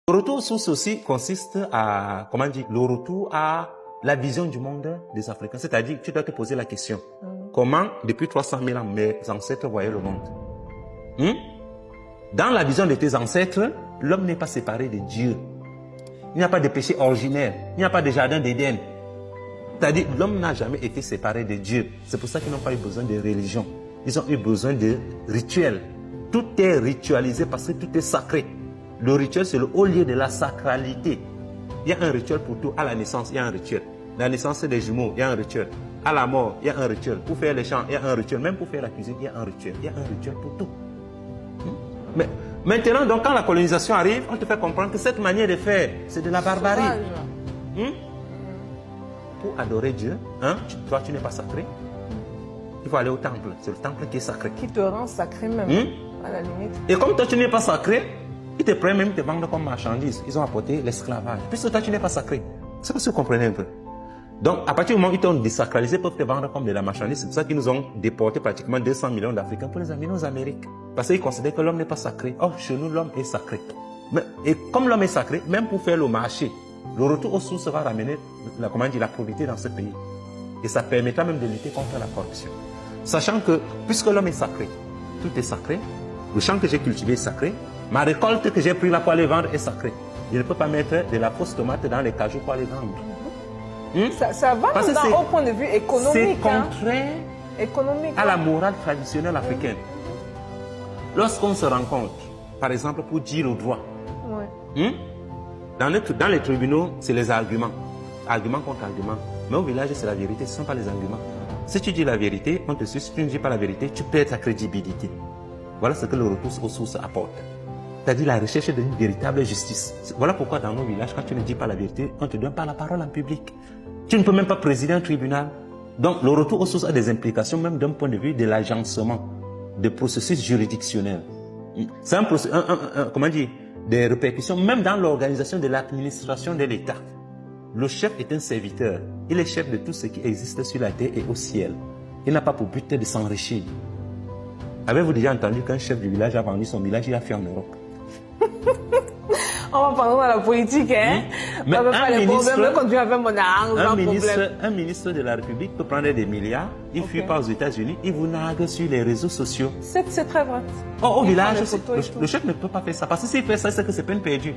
Le retour aux sources aussi consiste à, comment dire, le retour à la vision du monde des Africains. C'est-à-dire, tu dois te poser la question. Comment, depuis 300 000 ans, mes ancêtres voyaient le monde? Dans la vision de tes ancêtres, l'homme n'est pas séparé de Dieu. Il n'y a pas de péché ordinaire. Il n'y a pas de jardin d'Éden. C'est-à-dire, l'homme n'a jamais été séparé de Dieu. C'est pour ça qu'ils n'ont pas eu besoin de religion. Ils ont eu besoin de rituels. Tout est ritualisé parce que tout est sacré. Le rituel, c'est le haut lieu de la sacralité. Il y a un rituel pour tout. À la naissance, il y a un rituel. La naissance des jumeaux, il y a un rituel. À la mort, il y a un rituel. Pour faire les chants, il y a un rituel. Même pour faire la cuisine, il y a un rituel. Il y a un rituel pour tout. Mais maintenant, donc, quand la colonisation arrive, on te fait comprendre que cette manière de faire, c'est de la barbarie. Pour adorer Dieu, toi, tu n'es pas sacré. Il faut aller au temple. C'est le temple qui est sacré. Qui te rend sacré même, à la limite. Et comme toi, tu n'es pas sacré, ils te prennent même te vendre comme marchandise. Ils ont apporté l'esclavage. Puisque toi, tu n'es pas sacré. C'est parce que vous comprenez un peu. Donc, à partir du moment où ils t'ont désacralisé, ils peuvent te vendre comme de la marchandise. C'est pour ça qu'ils nous ont déporté pratiquement 200 millions d'Africains pour les amener aux Amériques. Parce qu'ils considèrent que l'homme n'est pas sacré. Or, chez nous, l'homme est sacré. Et comme l'homme est sacré, même pour faire le marché, le retour aux sources va ramener la probité dans ce pays. Et ça permettra même de lutter contre la corruption. Sachant que, puisque l'homme est sacré, tout est sacré, le champ que j'ai cultivé est sacré, ma récolte que j'ai pris là pour aller vendre est sacrée. Je ne peux pas mettre de la fausse tomate dans les cajoux pour aller vendre. Ça va au point de vue économique. C'est contraire à la morale traditionnelle africaine. Lorsqu'on se rencontre, par exemple, pour dire le droit, dans les tribunaux, c'est les arguments. Argument contre argument. Mais au village, c'est la vérité, ce ne sont pas les arguments. Si tu dis la vérité, on te suit. Si tu ne dis pas la vérité, tu perds ta crédibilité. Voilà ce que le retour aux sources apporte. C'est-à-dire la recherche d'une véritable justice. Voilà pourquoi dans nos villages, quand tu ne dis pas la vérité, on ne te donne pas la parole en public. Tu ne peux même pas présider un tribunal. Donc le retour aux sources a des implications même d'un point de vue de l'agencement des processus juridictionnels. C'est comment dire, des répercussions même dans l'organisation de l'administration de l'État. Le chef est un serviteur. Il est chef de tout ce qui existe sur la terre et au ciel. Il n'a pas pour but de s'enrichir. Avez-vous déjà entendu qu'un chef du village a vendu son village, il a fait en Europe? On va parler dans la politique, hein? Mais un ministre de la République peut prendre des milliards, il fuit pas aux États-Unis, il vous nargue sur les réseaux sociaux. C'est très vrai. Au village, le chef ne peut pas faire ça. Parce que s'il fait ça, c'est que c'est peine perdue.